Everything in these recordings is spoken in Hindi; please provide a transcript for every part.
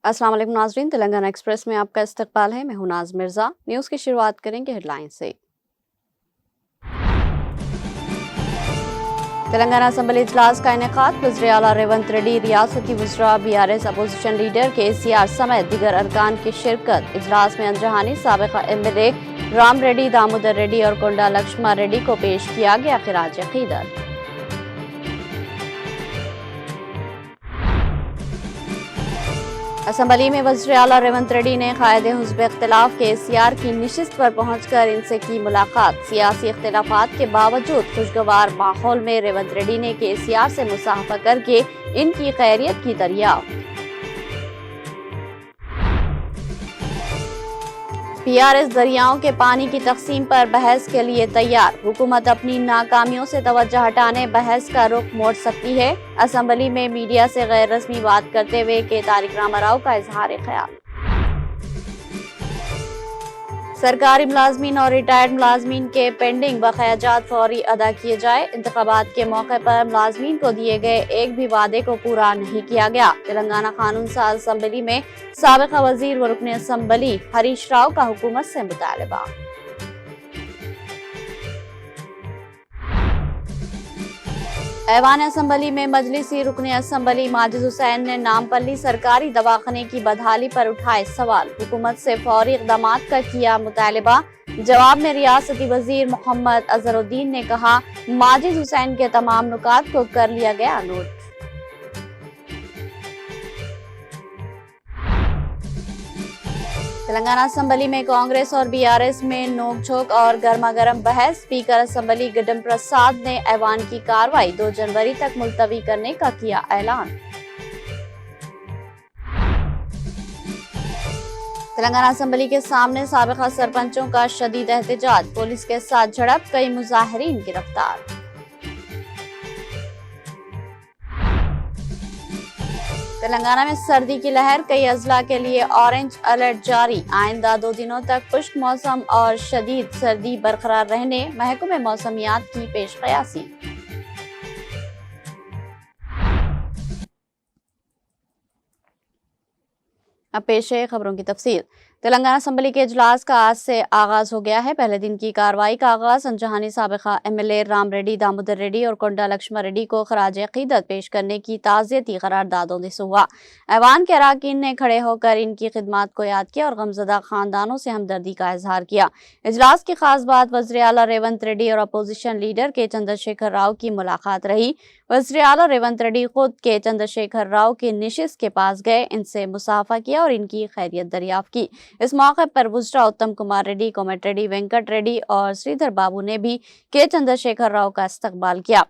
अस्सलाम वालेकुम नाज़रीन, तेलंगाना एक्सप्रेस में आपका इस्तकबाल है। मैं हूं नाज मिर्जा। न्यूज़ की शुरुआत करेंगे हेडलाइन से। तेलंगाना असम्बली इजलास का इनेकाद। वज़ीर आला रेवंत रेड्डी, रियासती वज़रा, BRS अपोजिशन लीडर KCR समेत दीगर अरकान की शिरकत। इजलास में अंजहानी साबिक़ा MLA राम रेड्डी, दामोदर रेड्डी और कोंडा लक्ष्मा रेड्डी को पेश किया गया खिराज अक़ीदत। असम्बली में वज़ीर आला रेवंत रेड्डी ने कायदे हुज़्ब इख्तिलाफ KCR की नशिस्त पर पहुंचकर इनसे की मुलाकात। सियासी इख्तिलाफात के बावजूद खुशगवार माहौल में रेवंत रेड्डी ने KCR से मुसाफा करके इनकी खैरियत की दरियाफ्त। BRS दरियाओं के पानी की तकसीम पर बहस के लिए तैयार। हुकूमत अपनी नाकामियों से तवज्जो हटाने बहस का रुख मोड़ सकती है। असम्बली में मीडिया से गैर रस्मी बात करते हुए के तारिक रामा राव का इजहार ख्याल। सरकारी मुलाजमीन और रिटायर्ड मुलाजमीन के पेंडिंग बकायाजात फौरी अदा किए जाए। इंतखाबात के मौके पर मुलाजमीन को दिए गए एक भी वादे को पूरा नहीं किया गया। तेलंगाना कानून साज असम्बली में साबिक़ा वजीर व रुकन असम्बली हरीश राव का हुकूमत से मुतालबा। ऐवान असम्बली में मजलिसी रुकन असम्बली माजिद हुसैन ने नामपल्ली सरकारी दवाखाने की बदहाली पर उठाए सवाल। हुकूमत से फौरी इक़दामात का किया मुतालबा। जवाब में रियासती वजीर मोहम्मद अजहरुद्दीन ने कहा, माजिद हुसैन के तमाम नुकात को कर लिया गया नोट। तेलंगाना असम्बली में कांग्रेस और BRS में नोकझोंक और गर्मा गर्म बहस। स्पीकर असम्बली गड्डम प्रसाद ने ऐवान की कार्रवाई 2 जनवरी तक मुलतवी करने का किया ऐलान। तेलंगाना असम्बली के सामने साबिक़ा सरपंचों का शदीद एहतजाज। पुलिस के साथ झड़प, कई मुजाहिरीन गिरफ्तार। तेलंगाना में सर्दी की लहर, कई अजला के लिए ऑरेंज अलर्ट जारी। आइंदा 2 दिनों तक खुश्क मौसम और शदीद सर्दी बरकरार रहने महकमे मौसमियात की पेशकयासी। अब पेश है खबरों की तफसील। तेलंगाना असम्बली के इजलास का आज से आगाज हो गया है। पहले दिन की कार्रवाई का आगाज अंजहानी साबिक़ा MLA राम रेड्डी, दामोदर रेड्डी और कोंडा लक्ष्मा रेड्डी को खराज अक़ीदत पेश करने की ताज़ियती करारदादों से हुआ। ऐवान के अरकान ने खड़े होकर इनकी खिदमात को याद किया और गमज़दा खानदानों से हमदर्दी का इजहार किया। इजलास की खास बात वज़ीर आला रेवंत रेड्डी और अपोजिशन लीडर के चंद्रशेखर राव की मुलाकात रही। वज़ीर आला रेवंत रेड्डी खुद के चंद्रशेखर राव की नशिस्त के पास गए, इनसे मुसाफा किया और इनकी खैरियत दरियाफ्त की। इस मौके पर वज़रा उत्तम कुमार रेड्डी, कोमटिरेड्डी वेंकट रेड्डी और श्रीधर बाबू ने भी के चंद्रशेखर राव का इस्तकबाल किया।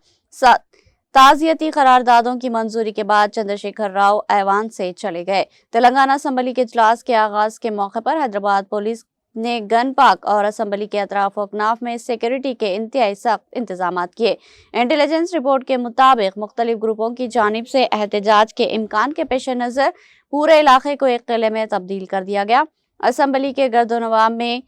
ताज़ियती करारदादों की मंजूरी के बाद चंद्रशेखर राव ऐवान से चले गए। तेलंगाना असम्बली के इजलास के आगाज के मौके पर हैदराबाद पुलिस ने गन पार्क और असम्बली के अतराफ अकनाफ में सिक्योरिटी के इंतहाई सख्त इंतजाम किए। इंटेलिजेंस रिपोर्ट के मुताबिक मुख्तलिफ ग्रुपों की जानिब से एहतजाज के इम्कान के पेश नज़र पूरे इलाके को एक किले में तब्दील कर दिया गया। असम्बली के गर्दोनवाब में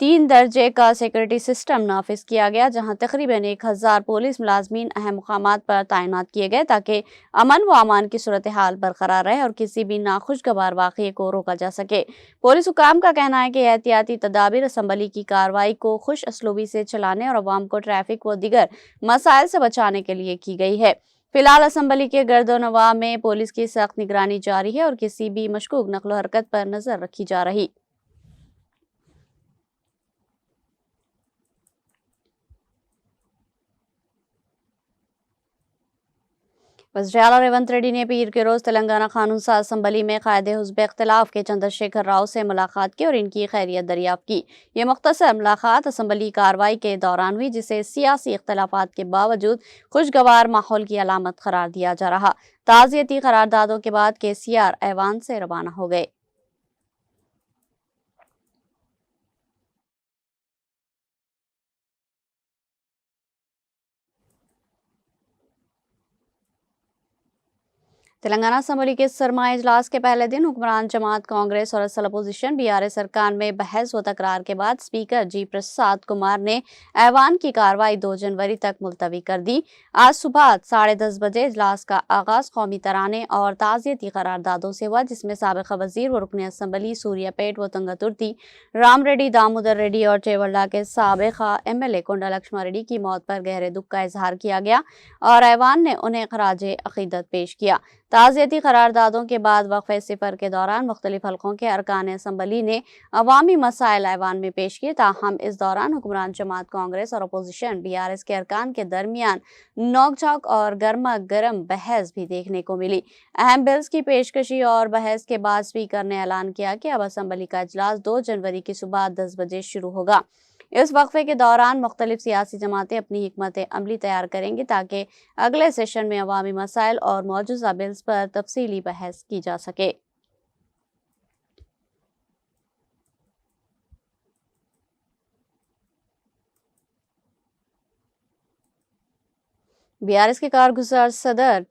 3 दर्जे का सिक्योरिटी सिस्टम नाफिज किया गया, जहां तकरीबन 1000 पुलिस मुलाजमीन अहम मुकामात पर तैनात किए गए ताकि अमन व अमान की सूरत हाल बरकरार रहे और किसी भी नाखुशगवार वाक़ये को रोका जा सके। पुलिस हुकाम का कहना है कि एहतियाती तदाबीर असम्बली की कार्रवाई को खुश असलूबी से चलाने और अवाम को ट्रैफिक व दीगर मसाइल से बचाने के लिए की गई है। फिलहाल असम्बली के गर्दोनवाब में पुलिस की सख्त निगरानी जारी है और किसी भी मशकूक नकलो हरकत पर नजर रखी जा रही। वज़ीर आला रेवंत रेड्डी ने पीर के रोज तेलंगाना कानून साज असम्बली में कायदे हुज़्ब इख्तिलाफ के चंद्रशेखर राव से मुलाकात की और इनकी खैरियत दरियाफ्त की। ये मुख्तसर मुलाकात असम्बली कार्रवाई के दौरान हुई, जिसे सियासी इख्तिलाफात के बावजूद खुशगवार माहौल की अलामत करार दिया जा रहा। ताज़ियती करारदादों के बाद KCR ऐवान से रवाना हो गए। तेलंगाना असम्बली के सरमाई इजलास के पहले दिन हुक्मरान जमात कांग्रेस और असल अपोजिशन बीआरएस सरकार में बहस व तकरार के बाद स्पीकर जी प्रसाद कुमार ने ऐवान की कार्रवाई 2 जनवरी तक मुलतवी कर दी। आज सुबह 10:30 बजे इजलास का आगाज कौमी तराने और ताज़ियती करारदादों से हुआ, जिसमें साबिक़ वजीर व रुकन असम्बली सूर्यापेट व तुंगतुर्ती राम रेड्डी दामोदर रेड्डी और चेवल्ला के साबिक़ एमएलए कोंडा लक्ष्मा रेड्डी की मौत पर गहरे दुख का इजहार किया गया और ऐवान ने उन्हें खराजे अकीदत पेश किया। ताज़ियती करारदादों के बाद वक़फ़े सिफर के दौरान मुख्तलिफ हल्कों के अरकान असम्बली ने अवामी मसाइल ऐवान में पेश किए। ताहम इस दौरान हुक्मरान जमात कांग्रेस और अपोजिशन बीआरएस के अरकान के दरमियान नोक-झोंक और गर्मा गर्म बहस भी देखने को मिली। अहम बिल्स की पेशकशी और बहस के बाद स्पीकर ने ऐलान किया कि अब असम्बली का इजलास 2 जनवरी की सुबह 10 बजे शुरू होगा। इस वक्फे के दौरान मुख्तलिफ सियासी जमातें अपनी हिकमत अमली तैयार करेंगी ताकि अगले सेशन में अवामी मसाइल और मौजूदा बिल्स पर तफसीली बहस की जा सके। बीआरएस के कारगुजार सदर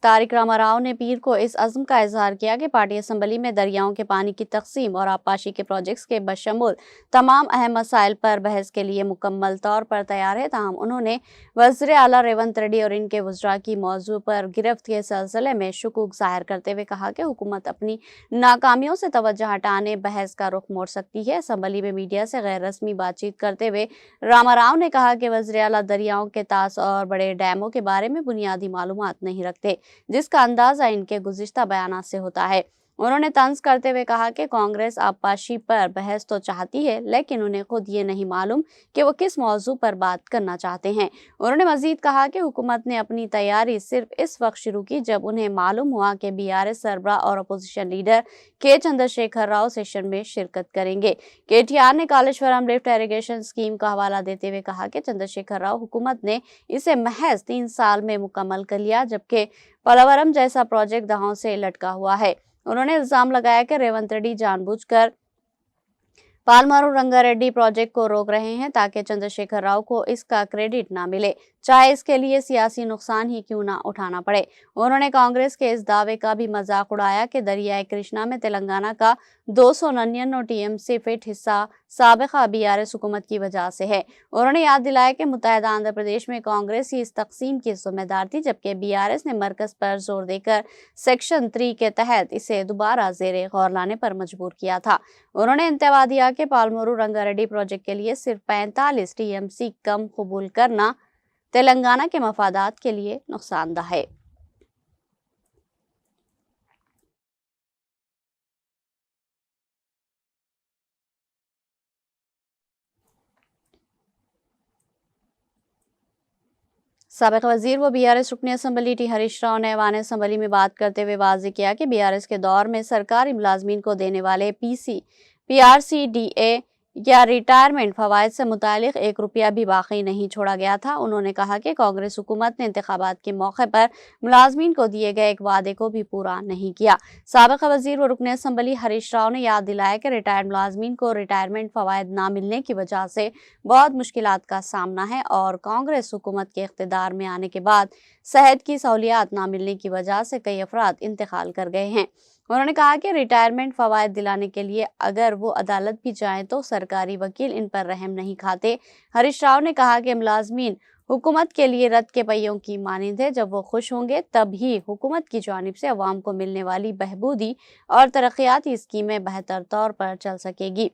तारिक रामा राव ने पीर को इस अज़्म का इजहार किया कि पार्टी असम्बली में दरियाओं के पानी की तकसीम और आबपाशी के प्रोजेक्ट्स के बशमूल तमाम अहम मसाइल पर बहस के लिए मुकम्मल तौर पर तैयार है। ताहम उन्होंने वज़ीर आला रेवंत रेड्डी और इनके वज़रा की मौजू पर गिरफ्त के सिलसिले में शुकूक ज़ाहिर करते हुए कहा कि हुकूमत अपनी नाकामियों से तवज्जो हटाने बहस का रुख मोड़ सकती है। असम्बली में मीडिया से गैर रस्मी बातचीत करते हुए रामा राव ने कहा कि वज़ीर आला दरियाओं के तास और बड़े डैमों के बारे में बुनियादी मालूमात नहीं रखते, जिसका अंदाजा इनके गुज़िश्ता बयानात से होता है। उन्होंने तंज करते हुए कहा कि कांग्रेस आबपाशी पर बहस तो चाहती है, लेकिन उन्हें खुद ये नहीं मालूम कि वो किस मौजू पर बात करना चाहते हैं। उन्होंने मजीद कहा कि हुकूमत ने अपनी तैयारी सिर्फ इस वक्त शुरू की जब उन्हें मालूम हुआ कि बीआरएस सरबरा और अपोजिशन लीडर के चंद्रशेखर राव सेशन में शिरकत करेंगे। केटीआर ने कालेश्वरम लिफ्ट इरिगेशन स्कीम का हवाला देते हुए कहा कि चंद्रशेखर राव हुकूमत ने इसे महज 3 साल में मुकम्मल कर लिया, जबकि पलवरम जैसा प्रोजेक्ट दांव से लटका हुआ है। उन्होंने इल्जाम लगाया कि रेवंत रेड्डी जानबूझकर पालमारू रंगारेड्डी प्रोजेक्ट को रोक रहे हैं ताकि चंद्रशेखर राव को इसका क्रेडिट ना मिले, चाहे इसके लिए सियासी नुकसान ही क्यों ना उठाना पड़े। उन्होंने कांग्रेस के इस दावे का भी मजाक उड़ाया कि दरियाए कृष्णा में तेलंगाना का 299 टीएमसी फिट हिस्सा साबिका बीआरएस हुकूमत की वजह से है। उन्होंने याद दिलाया कि मुत्तहिदा आंध्र प्रदेश में कांग्रेस ही इस तकसीम की जिम्मेदार थी, जबकि बीआरएस ने मरकज पर जोर देकर सेक्शन 3 के तहत इसे दोबारा जेर गौर लाने पर मजबूर किया था। उन्होंने इंतबा दिया कि पालमोरू रंगारेड्डी प्रोजेक्ट के लिए सिर्फ 45 टीएमसी कम कबूल करना तेलंगाना के मफादात के लिए नुकसानदा है। साबिक़ वज़ीर व बीआरएस रुकन असम्बली टी हरीश राव ने ऐवान असम्बली में बात करते हुए वाज़ेह किया कि बीआरएस के दौर में सरकारी मुलाजमीन को देने वाले पीआरसीडीए या रिटायरमेंट फवायद से मुतालिक 1 रुपया भी बाकी नहीं छोड़ा गया था। उन्होंने कहा कि कांग्रेस हुकूमत ने इंतखाबात के मौके पर मुलाजमीन को दिए गए एक वादे को भी पूरा नहीं किया। साबिक़ वज़ीर व रुकन असम्बली हरीश राव ने याद दिलाया कि रिटायर्ड मुलाजमीन को रिटायरमेंट फवायद ना मिलने की वजह से बहुत मुश्किलात का सामना है और कांग्रेस हुकूमत के इख्तिदार में आने के बाद सेहत की सहूलियात ना मिलने की वजह से कई अफराद इंतकाल कर गए हैं। उन्होंने कहा कि रिटायरमेंट फवायद दिलाने के लिए अगर वो अदालत भी जाएं तो सरकारी वकील इन पर रहम नहीं खाते। हरीश राव ने कहा कि मुलाजमीन हुकूमत के लिए रथ के पहियों की मानिंद है, जब वो खुश होंगे तब ही हुकूमत की जानिब से अवाम को मिलने वाली बहबूदी और तरक्याती स्कीमें बेहतर तौर पर चल सकेगी।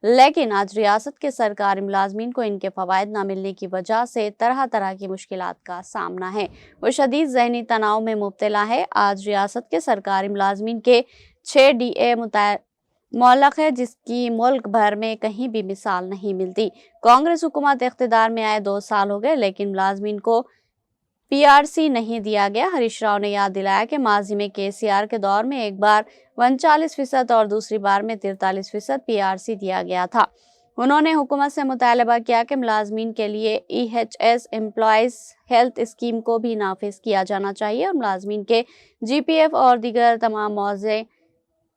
लेकिन आज रियासत के सरकारी मुलाजमीन को इनके फवायद ना मिलने की वजह से तरह तरह की मुश्किलात का सामना है। वो शदीद ज़हनी तनाव में मुब्तला है। आज रियासत के सरकारी मुलाजमीन के 6 डीए मुअल्लक़ है, जिसकी मुल्क भर में कहीं भी मिसाल नहीं मिलती। कांग्रेस हुकूमत इख्तिदार में आए 2 साल हो गए, लेकिन मुलाजमीन को पीआरसी नहीं दिया गया। हरीश राव ने याद दिलाया कि माजी में केसीआर के दौर में एक बार 39% और दूसरी बार में 43% पीआरसी दिया गया था। उन्होंने हुकूमत से मुतालबा किया कि मुलाजमीन के लिए ईएचएस एम्प्लॉयज हेल्थ स्कीम को भी नाफिज किया जाना चाहिए और मुलाजमीन के जीपीएफ और दीगर तमाम मौज़े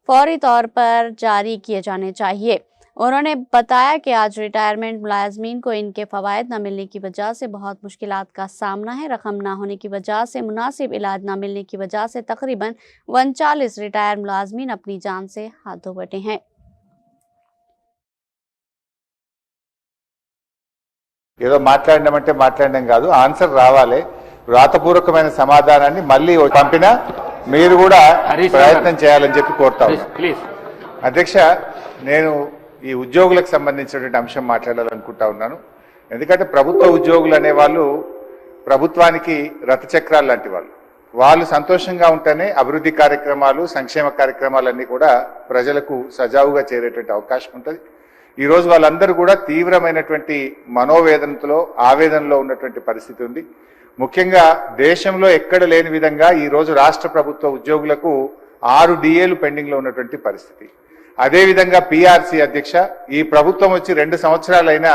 फौरी तौर पर जारी किए जाने चाहिए। उन्होंने बताया कि आज रिटायरमेंट मुलाजमीन को इनके फवायद न मिलने की वजह से बहुत मुश्किलात का सामना है। रकम न होने की वजह से, मुनासिब इलाज न मिलने की वजह से तकरीबन 39 रिटायर मुलाजमीन अपनी जान से हाथ धो बैठे हैं। ఏదో మాట్లాడమంటే మాట్లాడడం కాదు, ఆన్సర్ రావాలి. వ్రాతపూర్వకమైన సమాధానాన్ని మళ్ళీ పంపినా మీరు కూడా ప్రయత్నం చేయాలని చెప్పి కోరుతా ఉన్నాను. అధ్యక్ష, నేను ఈ ఉద్యోగులకు సంబంధించినటువంటి అంశం మాట్లాడాలనుకుంటా ఉన్నాను. ఎందుకంటే ప్రభుత్వ ఉద్యోగులు అనే వాళ్ళు ప్రభుత్వానికి రథచక్రాలు లాంటి వాళ్ళు సంతోషంగా ఉంటేనే అభివృద్ధి కార్యక్రమాలు, సంక్షేమ కార్యక్రమాలన్నీ కూడా ప్రజలకు సజావుగా చేరేటువంటి అవకాశం ఉంటుంది. ఈ రోజు వాళ్ళందరూ కూడా తీవ్రమైనటువంటి మనోవేదనతో, ఆవేదనలో ఉన్నటువంటి పరిస్థితి ఉంది. ముఖ్యంగా దేశంలో ఎక్కడ లేని విధంగా ఈ రోజు రాష్ట్ర ప్రభుత్వ ఉద్యోగులకు 6 డిఏలు పెండింగ్ లో ఉన్నటువంటి పరిస్థితి. అదేవిధంగా పిఆర్సీ అధ్యక్ష, ఈ ప్రభుత్వం వచ్చి 2 సంవత్సరాలైనా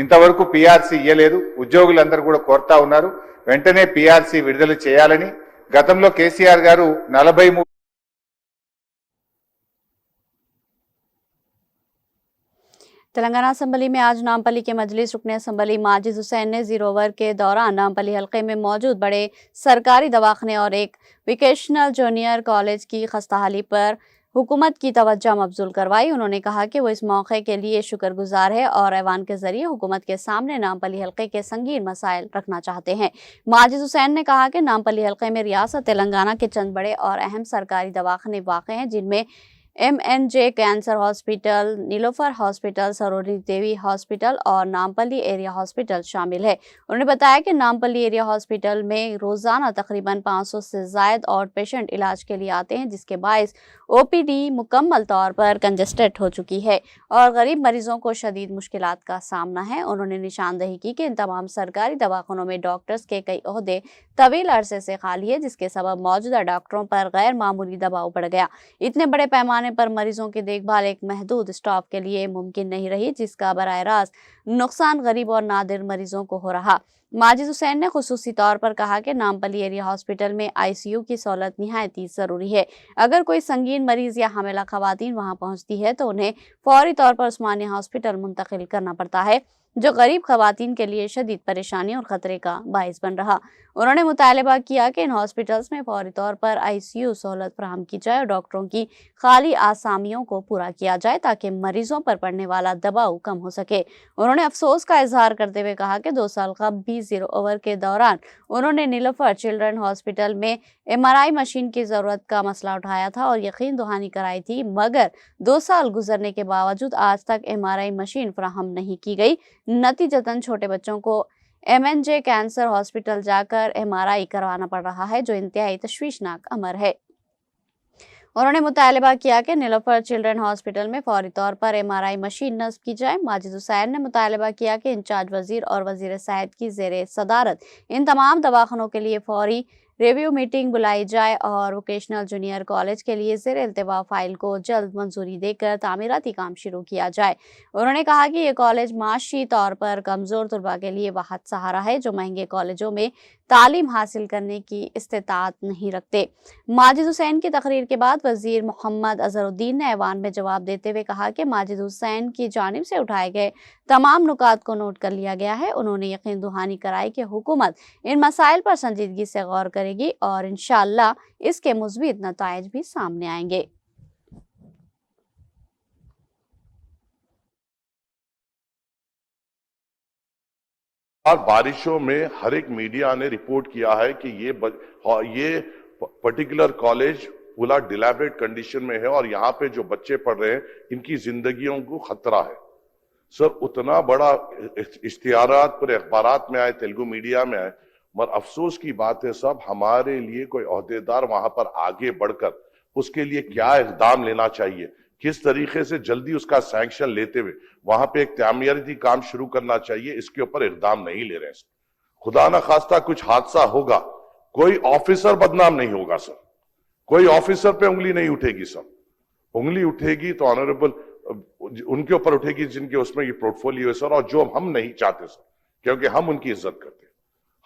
ఇంతవరకు పిఆర్సీ ఇయ్యలేదు. ఉద్యోగులందరూ కూడా కోరుతా ఉన్నారు వెంటనే పిఆర్సీ విడుదల చేయాలని. గతంలో కేసీఆర్ గారు 43 तेलंगाना असम्बली में आज नामपल्ली के मजलिस रुकने असम्बली माजिद हुसैन ने जीरो ओवर के दौरान नामपल्ली हल्के में मौजूद बड़े सरकारी दवाखाने और एक वोकेशनल जूनियर कॉलेज की खस्ताहाली पर हुकूमत की तवज्जो मबजूल करवाई। उन्होंने कहा कि वो इस मौके के लिए शुक्रगुजार है और ऐवान के जरिए हुकूमत के सामने नामपल्ली हल्के के संगीन मसाइल रखना चाहते हैं। माजिद हुसैन ने कहा कि नामपल्ली हल्के में रियासत तेलंगाना के चंद बड़े और अहम सरकारी दवाखाने वाक़ हैं, जिनमें MNJ cancer hospital, Niloufer hospital, Sarojini Devi hospital और नामपल्ली एरिया हॉस्पिटल शामिल है। उन्होंने बताया कि नामपल्ली एरिया हॉस्पिटल में रोजाना तकरीबन 500 से ज्यादा आउट पेशेंट इलाज के लिए आते हैं, जिसके बायस OPD मुकम्मल तौर पर कंजस्टेड हो चुकी है और गरीब मरीजों को शदीद मुश्किलात का सामना है। उन्होंने निशानदही की कि इन तमाम सरकारी दवाखानों में डॉक्टर्स के कई ओहदे तवील अरसे से खाली है, जिसके सबब मौजूदा डॉक्टरों पर गैर मामूली दबाव बढ़ गया। इतने बड़े पैमाने पर मरीजों की देखभाल एक महदूद स्टाफ के लिए मुमकिन नहीं रही, जिसका बराह रास्त नुकसान गरीब और नादिर मरीजों को हो रहा। माजिद हुसैन ने खुसूसी तौर पर कहा कि नामपल्ली एरिया हॉस्पिटल में ICU की सहूलत निहायती जरूरी है। अगर कोई संगीन मरीज या हामिला खवातीन वहां पहुंचती है तो उन्हें फौरी तौर पर उस्मानिया हॉस्पिटल मुंतकिल करना पड़ता है, जो गरीब खवातीन के लिए शदीद परेशानी और खतरे का बायस बन रहा। उन्होंने मुतालबा किया कि इन हॉस्पिटल्स में फौरी तौर पर ICU सहूलत फराहम की जाए और डॉक्टरों की खाली आसामियों को पूरा किया जाए ताकि मरीजों पर पड़ने वाला दबाव कम हो सके। उन्होंने अफसोस का इजहार करते हुए कहा कि 2 साल कबल भी जीरो ओवर के दौरान उन्होंने नीलोफर चिल्ड्रन हॉस्पिटल में MRI मशीन की जरूरत का मसला उठाया था और यकीन दहानी कराई थी, मगर 2 साल गुजरने के बावजूद आज तक MRI मशीन फराहम नहीं की गई। नतीजतन छोटे बच्चों को MNJ कैंसर हॉस्पिटल जाकर MRI करवाना पड़ रहा है, जो इंतहाई तशवीशनाक अमर है। उन्होंने मुतालबा किया कि नीलोफर चिल्ड्रन हॉस्पिटल में फौरी तौर पर MRI मशीन नस्ब की जाए। माजिद हुसैन ने मुतालबा किया कि इंचार्ज वजीर और वजीर सेहत की ज़ेरे सदारत इन तमाम दवाखानों के लिए फौरी रिव्यू मीटिंग बुलाई जाए और वोकेशनल जूनियर कॉलेज के लिए ज़ेर इल्तिवा फाइल को जल्द मंजूरी देकर तामीराती काम शुरू किया जाए। उन्होंने कहा कि ये कॉलेज माशी तौर पर कमज़ोर तलबा के लिए वाहद सहारा है, जो महंगे कॉलेजों में तालीम हासिल करने की इस्तिताअत नहीं रखते। माजिद हुसैन की तकरीर के बाद वजीर मोहम्मद अजहरुद्दीन ने ऐवान में जवाब देते हुए कहा कि माजिद हुसैन की जानिब से उठाए गए तमाम नुकात को नोट कर लिया गया है। उन्होंने यकीन दहानी कराई कि हुकूमत इन मसाइल पर संजीदगी से गौर करेगी और इंशाअल्लाह इसके मुस्बित नताइज भी सामने आएंगे। और बारिशों में हर एक मीडिया ने रिपोर्ट किया है कि ये पर्टिकुलर कॉलेज पूरा डिलैबरेट कंडीशन में है और यहाँ पे जो बच्चे पढ़ रहे हैं इनकी जिंदगियों को खतरा है। सर, उतना बड़ा इश्तिहारात पूरे अखबारात में आए, तेलुगु मीडिया में आए, मगर अफसोस की बात है साहब, हमारे लिए कोई ओहदेदार वहां पर आगे बढ़कर उसके लिए क्या इकदाम लेना चाहिए, किस तरीके से जल्दी उसका सैंक्शन लेते हुए वहां पे एक तामीराती काम शुरू करना चाहिए, इसके ऊपर इकदाम नहीं ले रहे हैं। खुदा ना खास्ता कुछ हादसा होगा, कोई ऑफिसर बदनाम नहीं होगा सर, कोई ऑफिसर पे उंगली नहीं उठेगी सर। उंगली उठेगी तो ऑनरेबल उनके ऊपर उठेगी जिनके उसमें ये पोर्टफोलियो है सर, और जो हम नहीं चाहते सर, क्योंकि हम उनकी इज्जत करते हैं।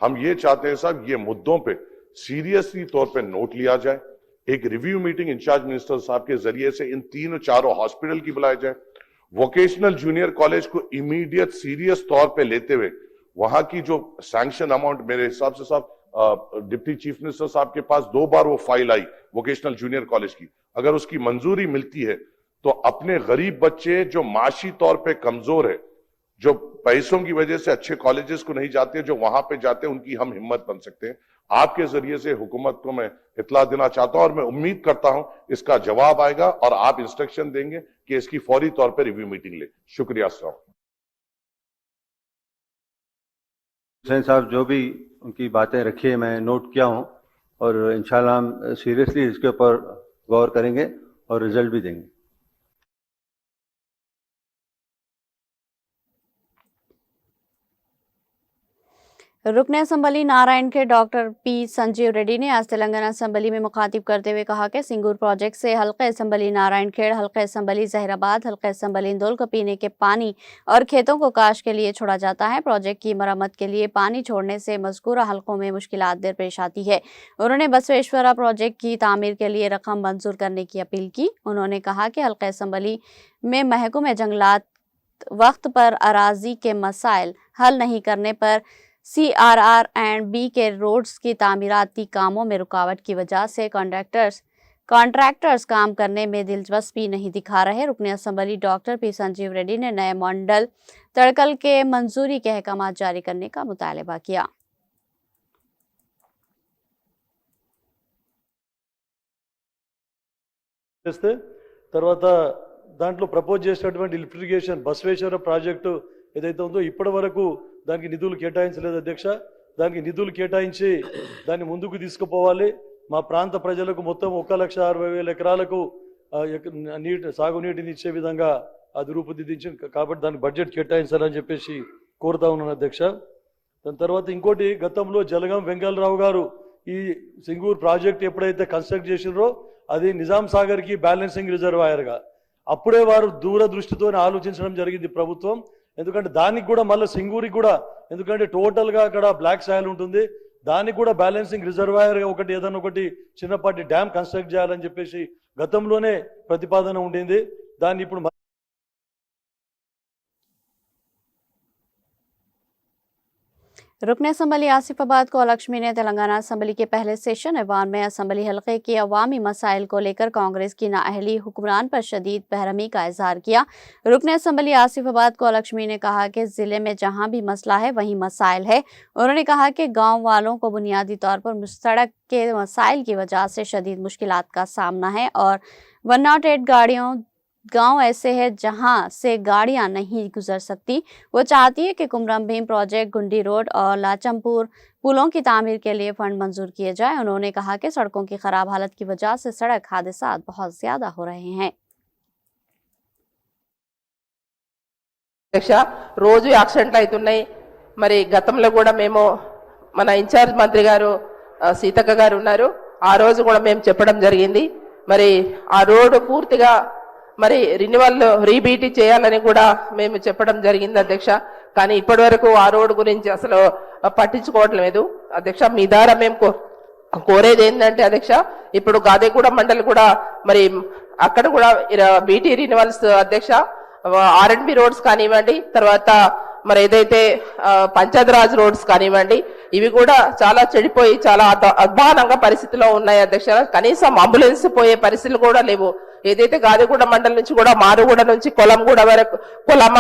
हम ये चाहते हैं साहब, ये मुद्दों पे सीरियसली तौर पे नोट लिया जाए, एक रिव्यू मीटिंग इंचार्ज मिनिस्टर साहब के जरिए से इन 3-4 हॉस्पिटल की बुलाई जाए वोकेशनल जूनियर कॉलेज को इमीडिएट सीरियस तौर पे लेते हुए वहां की जो सैंक्शन अमाउंट, मेरे हिसाब से साहब डिप्टी चीफ मिनिस्टर साहब के पास 2 बार वो फाइल आई वोकेशनल जूनियर कॉलेज की, अगर उसकी मंजूरी मिलती है तो अपने गरीब बच्चे जो माशी तौर पे कमजोर है, जो पैसों की वजह से अच्छे कॉलेजेस को नहीं जाते, जो वहां पे जाते हैं, उनकी हम हिम्मत बन सकते हैं। आपके जरिए से हुकूमत को मैं इतला देना चाहता हूं और मैं उम्मीद करता हूं इसका जवाब आएगा और आप इंस्ट्रक्शन देंगे कि इसकी फौरी तौर पर रिव्यू मीटिंग ले। शुक्रिया साहब। हुसैन साहब जो भी उनकी बातें रखी है मैं नोट किया हूं और इंशाल्लाह हम सीरियसली इसके ऊपर गौर करेंगे और रिजल्ट भी देंगे। रुकन असम्बली नारायण के डॉक्टर पी संजीव रेड्डी ने आज तेलंगाना असम्बली में मुखातिब करते हुए कहा कि सिंगूर प्रोजेक्ट से हल्के असम्बली नारायण खेड़, हल्के असम्बली जहराबाद, हल्के असम्बली इंदौल को पीने के पानी और खेतों को काश के लिए छोड़ा जाता है। प्रोजेक्ट की मरम्मत के लिए पानी छोड़ने से मज़कूरा हल्कों में मुश्किलात दरपेश आती है। उन्होंने बसवेश्वरा प्रोजेक्ट की तामीर के लिए रकम मंजूर करने की अपील की। उन्होंने कहा कि हल्के असम्बली में महकमे जंगलात वक्त पर अराजी के मसाइल हल नहीं करने पर CRR&B के रोड्स की तामीराती कामों में रुकावट की वजह से कॉन्ट्रैक्टर्स काम करने में दिलचस्पी नहीं दिखा रहे। रुकन assembly doctor P Sanjeev Reddy ने नए मंडल तड़कल के मंजूरी के अहकाम जारी करने का मुतालबा किया। తర్వాత దాంట్లో ప్రపోజ్ చేసినటువంటి లిఫ్ట్ ఇరిగేషన్ బసవేశ్వర ప్రాజెక్టు ఏదైతే ఉందో ఇప్పటి వరకు దానికి నిధులు కేటాయించలేదు అధ్యక్ష. దానికి నిధులు కేటాయించి దాన్ని ముందుకు తీసుకుపోవాలి. మా ప్రాంత ప్రజలకు మొత్తం 1,60,000 ఎకరాలకు సాగునీటిని ఇచ్చే విధంగా అది రూపుదిద్దించింది కాబట్టి దానికి బడ్జెట్ కేటాయించాలని చెప్పేసి కోరుతా ఉన్నాను అధ్యక్ష. దాని తర్వాత ఇంకోటి, గతంలో జలగం వెంగళరావు గారు ఈ సింగూర్ ప్రాజెక్ట్ ఎప్పుడైతే కన్స్ట్రక్ట్ చేసినారో అది నిజాం సాగర్ కి బ్యాలెన్సింగ్ రిజర్వాయర్ గా అప్పుడే వారు దూరదృష్టితో ఆలోచించడం జరిగింది ప్రభుత్వం. ఎందుకంటే దానికి కూడా మళ్ళీ సింగూరికి కూడా, ఎందుకంటే టోటల్ గా అక్కడ బ్లాక్ సాయిల్ ఉంటుంది, దానికి కూడా బ్యాలెన్సింగ్ రిజర్వాయర్ ఒకటి ఏదైనా ఒకటి చిన్నపాటి డ్యామ్ కన్స్ట్రక్ట్ చేయాలని చెప్పేసి గతంలోనే ప్రతిపాదన ఉండింది. దాన్ని ఇప్పుడు रुकन असम्बली आसिफाबाद को लक्ष्मी ने तेलंगाना असम्बली के पहले सेशन ऐवान में असम्बली हल्के के अवामी मसाइल को लेकर कांग्रेस की नाअहली हुक्मरान पर शदीद बहरमी का इजहार किया। रुकन असम्बली आसिफाबाद को लक्ष्मी ने कहा कि जिले में जहां भी मसला है वहीं मसाइल है। उन्होंने कहा कि गांव वालों को बुनियादी तौर पर सड़क के मसाइल की वजह से शदीद मुश्किलात का सामना है और 108 गाड़ियों गांव ऐसे है जहां से गाड़ियां नहीं गुजर सकती। वो चाहती है कि कुमरम भीम प्रोजेक्ट, गुंडी रोड और लाचमपुर पुलों की तामीर के लिए फंड मंजूर किए जाए। उन्होंने कहा कि सड़कों की खराब हालत की वजह से सड़क हादसा बहुत ज्यादा हो रहे हैं। రోజు యాక్సిడెంట్లు అవుతున్నాయి. మరి గతంలో కూడా మేము మన ఇన్ఛార్జ్ మంత్రి గారు సీతక్క గారు ఉన్నారు, ఆ రోజు కూడా మేము చెప్పడం జరిగింది. మరి ఆ రోడ్డు పూర్తిగా మరి రినివల్ రీబీటీ చేయాలని కూడా మేము చెప్పడం జరిగింది అధ్యక్ష. కానీ ఇప్పటి వరకు ఆ రోడ్డు గురించి అసలు పట్టించుకోవట్లేదు అధ్యక్ష. మీ ద్వారా మేము కోరేది ఏంటంటే అధ్యక్ష, ఇప్పుడు గాదెగూడ మండలి కూడా మరి అక్కడ కూడా బీటీ రినివల్స్ అధ్యక్ష, R&B రోడ్స్ కానివ్వండి, తర్వాత మరి ఏదైతే పంచాయతీరాజ్ రోడ్స్ కానివ్వండి, ఇవి కూడా చాలా చెడిపోయి చాలా అధ్వానంగా పరిస్థితిలో ఉన్నాయి అధ్యక్ష. కనీసం అంబులెన్స్ పోయే పరిస్థితులు కూడా లేవు. ఏదైతే గాదిగూడ మండలం నుంచి కూడా మారుగూడ నుంచి కొలమ్మ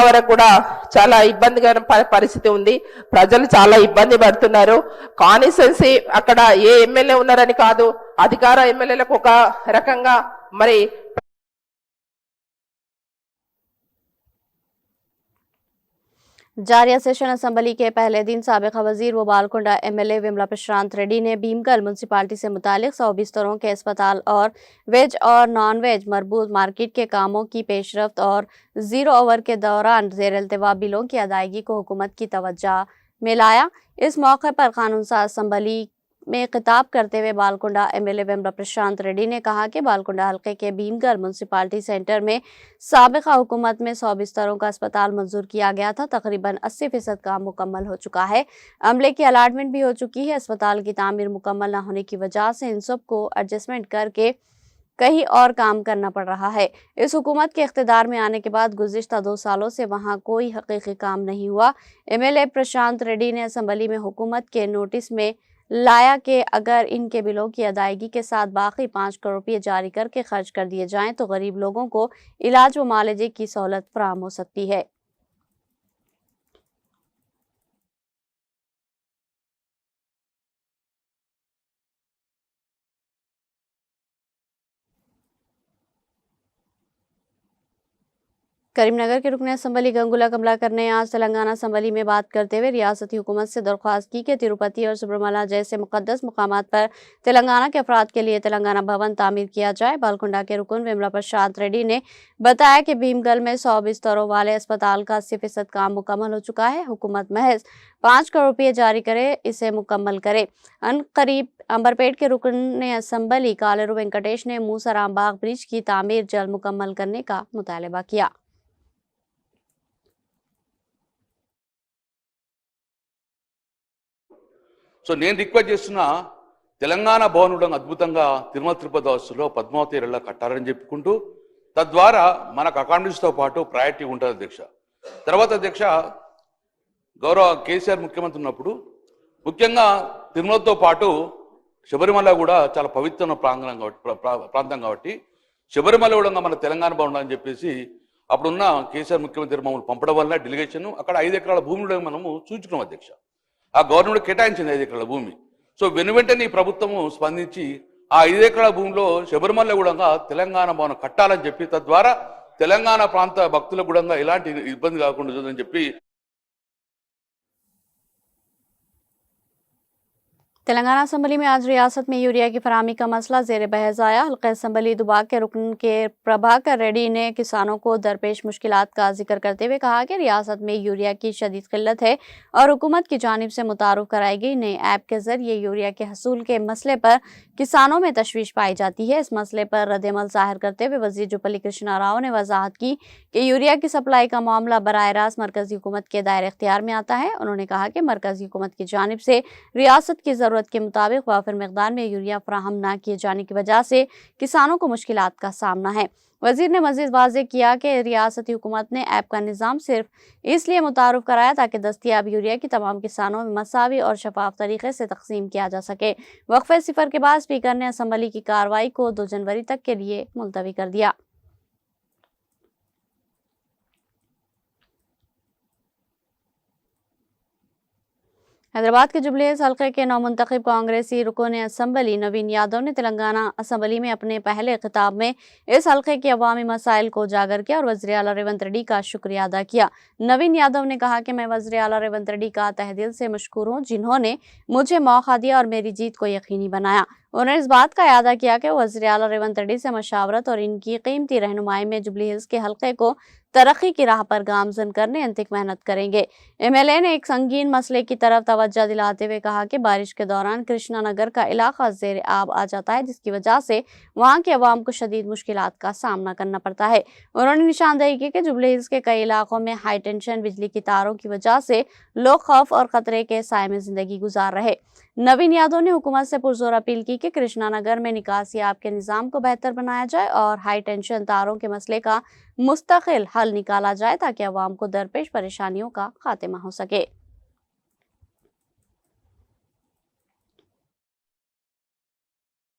వరకు కూడా చాలా ఇబ్బందికర పరిస్థితి ఉంది. ప్రజలు చాలా ఇబ్బంది పడుతున్నారు. కాన్స్టిట్యుయెన్సీ అక్కడ ఏ ఎమ్మెల్యే ఉన్నారని కాదు, అధికార ఎమ్మెల్యేలకు ఒక రకంగా మరి जारिया सेशन असम्बली के पहले दिन साबिका वजीर व बालकुंडा MLA विमला प्रशांत रेड्डी ने भीमगल म्यूनसिपालिटी से मुतालिक 100 बिस्तरों के अस्पताल और वेज और नॉन वेज मरबूत मार्केट के कामों की पेशरफ्त और 0 ओवर के दौरान ज़ेर इल्तिवा बिलों की अदायगी को हुकूमत की तवज्जो में लाया। इस मौके पर कानून साज असम्बली में खिताब करते हुए बालकुंडा MLA विमला प्रशांत रेड्डी ने कहा कि बालकुंडा हल्के के भीमगल म्यूनसिपालिटी सेंटर में साबिका हुकूमत में 100 बिस्तरों का अस्पताल मंजूर किया गया था। तकरीबन 80% काम मुकम्मल हो चुका है। अमले की अलाटमेंट भी हो चुकी है। अस्पताल की तामीर मुकम्मल न होने की वजह से इन सब को एडजस्टमेंट करके कहीं और काम करना पड़ रहा है। इस हुकूमत के इख्तिदार में आने के बाद गुज़िश्ता 2 सालों से वहां कोई हकीकी काम नहीं हुआ। एमएलए प्रशांत रेड्डी ने असेंबली में हुकूमत के नोटिस में लाया कि अगर इनके बिलों की अदायगी के साथ बाकी 5 करोड़ रुपये जारी करके खर्च कर दिए जाएं तो गरीब लोगों को इलाज व मुआलजे की सहूलत फराहम हो सकती है। करीमनगर के रुकन असम्बली गंगुला कमलाकर ने आज तेलंगाना असम्बली में बात करते हुए रियासती हुकूमत से दरख्वास्त की कि तिरुपति और सबरीमला जैसे मुकद्दस मकामात पर तेलंगाना के अफराद के लिए तेलंगाना भवन तामीर किया जाए। बालकुंडा के रुकन विमला प्रशांत रेड्डी ने बताया कि भीमगल में 100 बिस्तरों वाले अस्पताल का 80% काम मुकम्मल हो चुका है। हुकूमत महज 5 करोड़ रुपये जारी करे इसे मुकम्मल करे। अनकरीब अंबरपेट के रुकन असम्बली कालेरू वेंकटेश ने मूसा रामबाग ब्रिज की तामीर जल्द मुकम्मल करने का मुतालबा किया। సో నేను రిక్వెస్ట్ చేస్తున్నా తెలంగాణ భవన్ కూడా అద్భుతంగా తిరుమల తిరుపతి బస్సులో పద్మావతి ఏరియాలో కట్టారని చెప్పుకుంటూ తద్వారా మనకు అకామిడేషన్స్తో పాటు ప్రయారిటీ ఉంటుంది అధ్యక్ష. తర్వాత అధ్యక్ష గౌరవ కేసీఆర్ ముఖ్యమంత్రి ఉన్నప్పుడు ముఖ్యంగా తిరుమలతో పాటు శబరిమల కూడా చాలా పవిత్రమైన ప్రాంతం కాబట్టి శబరిమల కూడా మన తెలంగాణ భవన్ అని చెప్పేసి అప్పుడున్న కేసీఆర్ ముఖ్యమంత్రి మమ్మల్ని పంపడం వల్ల డెలిగేషన్ అక్కడ 5 ఎకరాల భూమిని మనము చూచుకున్నాం అధ్యక్ష. ఆ గవర్నమెంట్ కేటాయించింది 5 ఎకరాల భూమి. సో వెనువెంటనే ఈ ప్రభుత్వము స్పందించి ఆ 5 ఎకరాల భూమిలో శబరిమల కూడా తెలంగాణ భవనం కట్టాలని చెప్పి తద్వారా తెలంగాణ ప్రాంత భక్తులకు కూడా ఎలాంటి ఇబ్బంది కాకుండా చూడాలని చెప్పి तेलंगाना असम्बली में आज रियासत में यूरिया की फराहमी का मसला जेर बहस आया। हल्का असम्बली दुबाग के रुकन के प्रभाकर रेड्डी ने किसानों को दरपेश मुश्किलात का जिक्र करते हुए कहा कि रियासत में यूरिया की शदीद किल्लत है और हुकूमत की जानिब से मुतारुफ कराई गई नए ऐप के जरिए यूरिया के हसूल के मसले पर किसानों में तशवीश पाई जाती है। इस मसले पर रद्दमल जाहिर करते हुए वजीर जुब्बली कृष्णा राव ने वजाहत की कि यूरिया की सप्लाई का मामला बराह रास्त मरकजी हुकूमत के दायरे इख्तियार में आता है। उन्होंने कहा कि मरकजी हुकूमत की जानिब से रियासत की जरूरत के मुताबिक वाफिर मिकदार में यूरिया फराहम न किए जाने की वजह से किसानों को मुश्किलात का सामना है। वजीर ने मजीद वाज़ेह किया कि रियासती हुकूमत ने ऐप का निज़ाम सिर्फ इसलिए मुतारुफ कराया ताकि दस्तियाब यूरिया की तमाम किसानों में मसावी और शफाफ तरीके से तकसीम किया जा सके। वक्फे सिफर के बाद स्पीकर ने असम्बली की कार्रवाई को 2 जनवरी तक के लिए मुलतवी कर दिया। हैदराबाद के जुबली हिल्स हल्के के नौमुंतखब कांग्रेसी रुकन असम्बली नवीन यादव ने तेलंगाना असम्बली में अपने पहले खिताब में इस हल्के के अवामी मसाइल को उजागर किया और वज़ीर आला रेवंत रेड्डी का शुक्रिया अदा किया। नवीन यादव ने कहा कि मैं वज़ीर आला रेवंत रेड्डी का तहे दिल से मशकूर हूँ जिन्होंने मुझे मौका दिया और मेरी जीत को यकीनी बनाया। उन्होंने इस बात का यादा किया कि वज़ीर आला रेवंत रेड्डी से मशावरत और इनकी कीमती रहनुमाई में जुबली हिल्स के हल्के को तरक्की की राह पर गामजन करने अंतिक मेहनत करेंगे। एमएलए ने एक संगीन मसले की तरफ तवज्जो दिलाते हुए कहा कि बारिश के दौरान कृष्णा नगर का इलाका ज़ेर आब आ जाता है जिसकी वजह से वहां के अवाम को शदीद मुश्किलात का सामना करना पड़ता है। उन्होंने निशानदेही की कि जुबली हिल्स के कई इलाकों में हाई टेंशन बिजली की तारों की वजह से लोग खौफ और खतरे के साए में जिंदगी गुजार रहे। नवीन यादव ने हुकूमत से पुरजोर अपील की कि कृष्णा नगर में निकासी आब के निज़ाम को बेहतर बनाया जाए और हाई टेंशन तारों के मसले का मुस्तकिल हल निकाला जाए ताकि अवाम को दरपेश परेशानियों का खात्मा हो सके।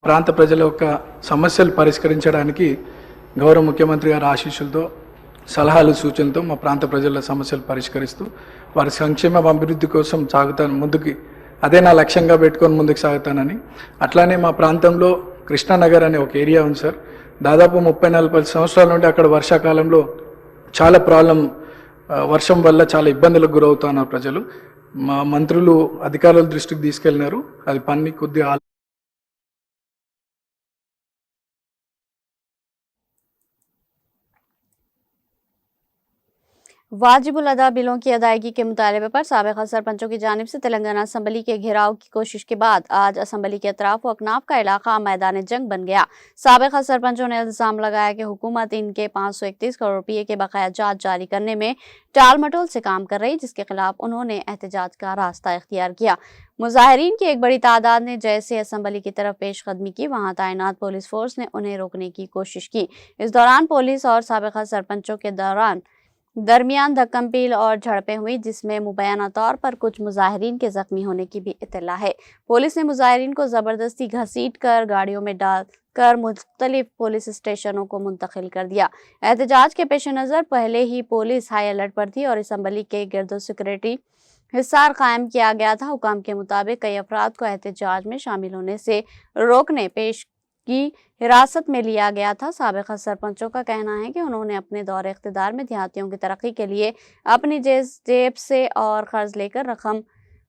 ప్రాంత ప్రజల యొక్క సమస్యలు పరిష్కరించడానికి గౌరవ ముఖ్యమంత్రి గారి ఆశీస్సులతో సలహాలు సూచనలతో మా ప్రాంత ప్రజల సమస్యలు పరిష్కరిస్తూ వారి సంక్షేమ అభివృద్ధి కోసం సాగుతాను ముందుకి అదే నా లక్ష్యంగా పెట్టుకొని ముందుకు సాగుతానని అట్లానే మా ప్రాంతంలో కృష్ణానగర్ అనే ఒక ఏరియా ఉంది సార్ దాదాపు 30-40 సంవత్సరాల నుండి అక్కడ వర్షాకాలంలో చాలా వర్షం వల్ల చాలా ఇబ్బందులకు గురవుతున్నారు ప్రజలు మా మంత్రులు అధికారుల దృష్టికి తీసుకెళ్లినారు అది పని కొద్దిగా वाजिबुल अदा बिलों की अदायगी के मुतालबे पर साबिक़ा सरपंचों की जानिब से तेलंगाना असम्बली के घेराव की कोशिश के बाद आज असम्बली के अतराफ व अकनाफ का इलाका मैदान जंग बन गया। साबिक़ा सरपंचों ने इल्ज़ाम लगाया कि हुकूमत इनके 531 करोड़ रुपये के बकाया जात जारी करने में टाल मटोल से काम कर रही, जिसके खिलाफ उन्होंने एहतजाज का रास्ता इख्तियार किया। मुजाहिरीन की एक बड़ी तादाद ने जैसे असम्बली की तरफ पेशकदमी की, वहां तैनात पुलिस फोर्स ने उन्हें रोकने की कोशिश की। इस दौरान पुलिस और साबिक़ा सरपंचों के दरमियान धक्कम-पील और झड़पें हुई, जिसमें मुबैना तौर पर कुछ मुजाहिरीन के जख्मी होने की भी इत्तला है। पुलिस ने मुजाहिरीन को जबरदस्ती घसीट कर गाड़ियों में डालकर मुख्तलिफ पुलिस स्टेशनों को मुंतकिल कर दिया। एहतजाज के पेश नज़र पहले ही पुलिस हाई अलर्ट पर थी और असम्बली के गिरदो सिक्योरिटी हिसार कायम किया गया था। हुकाम के मुताबिक कई अफराद को एहतजाज में शामिल होने से रोकने पेश की हिरासत में लिया गया था। साबिक़ा सरपंचों का कहना है कि उन्होंने अपने दौरे इख्तिदार में देहातियों की तरक्की के लिए अपनी जेब से और कर्ज लेकर रकम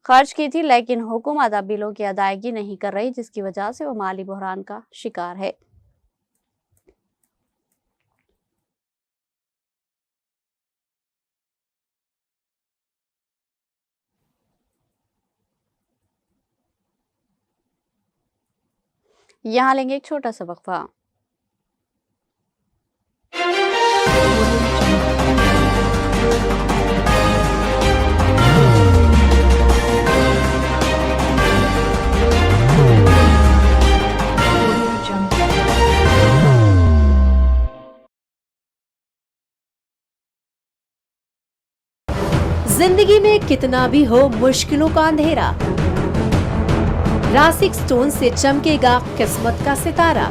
खर्च की थी, लेकिन हुकूमत अब बिलों की अदायगी नहीं कर रही, जिसकी वजह से वो माली बहरान का शिकार है। यहाँ लेंगे एक छोटा सा वक्फा। जिंदगी में कितना भी हो मुश्किलों का अंधेरा, रासिक स्टोन से चमकेगा किस्मत का सितारा।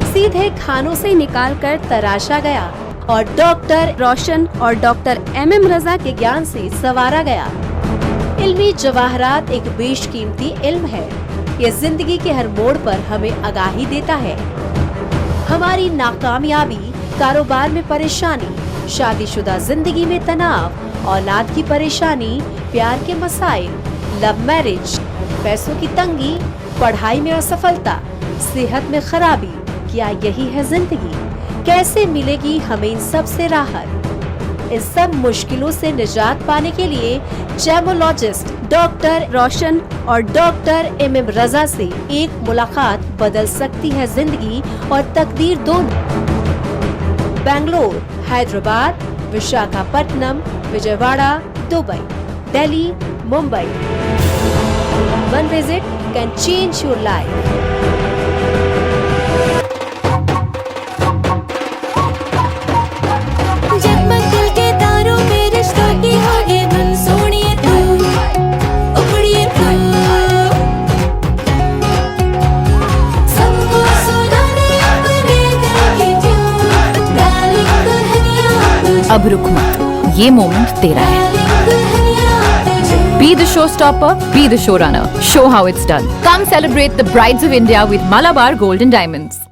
सीधे खानों से निकालकर तराशा गया और डॉक्टर रोशन और डॉक्टर MM रजा के ज्ञान से संवारा गया। इल्मी जवाहरात एक बेशकीमती इल्म है। ये जिंदगी के हर मोड़ पर हमें आगाही देता है। हमारी नाकामयाबी, कारोबार में परेशानी, शादीशुदा जिंदगी में तनाव, औलाद की परेशानी, प्यार के मसाइल, लव मैरिज, पैसों की तंगी, पढ़ाई में असफलता, सेहत में खराबी, क्या यही है जिंदगी? कैसे मिलेगी हमें इन सब से राहत? इन सब मुश्किलों से निजात पाने के लिए जेमोलॉजिस्ट डॉक्टर रोशन और डॉक्टर MM रजा से एक मुलाकात बदल सकती है जिंदगी और तकदीर दोनों। Bangalore, Hyderabad, Visakhapatnam, Vijayawada, Dubai, Delhi, Mumbai. One visit can change your life. जगमग दिल के तारों में रिश्तों की होगी धुन, सोनिए तू, उखड़िए तू, सबको सुनाने अपने दिल की ट्यून, डार्लिंग दुल्हनिया अब रुक मत, ये मोमेंट तेरा है। Be the showstopper, be the showrunner. Show how it's done. Come celebrate the Brides of India with Malabar Gold and Diamonds.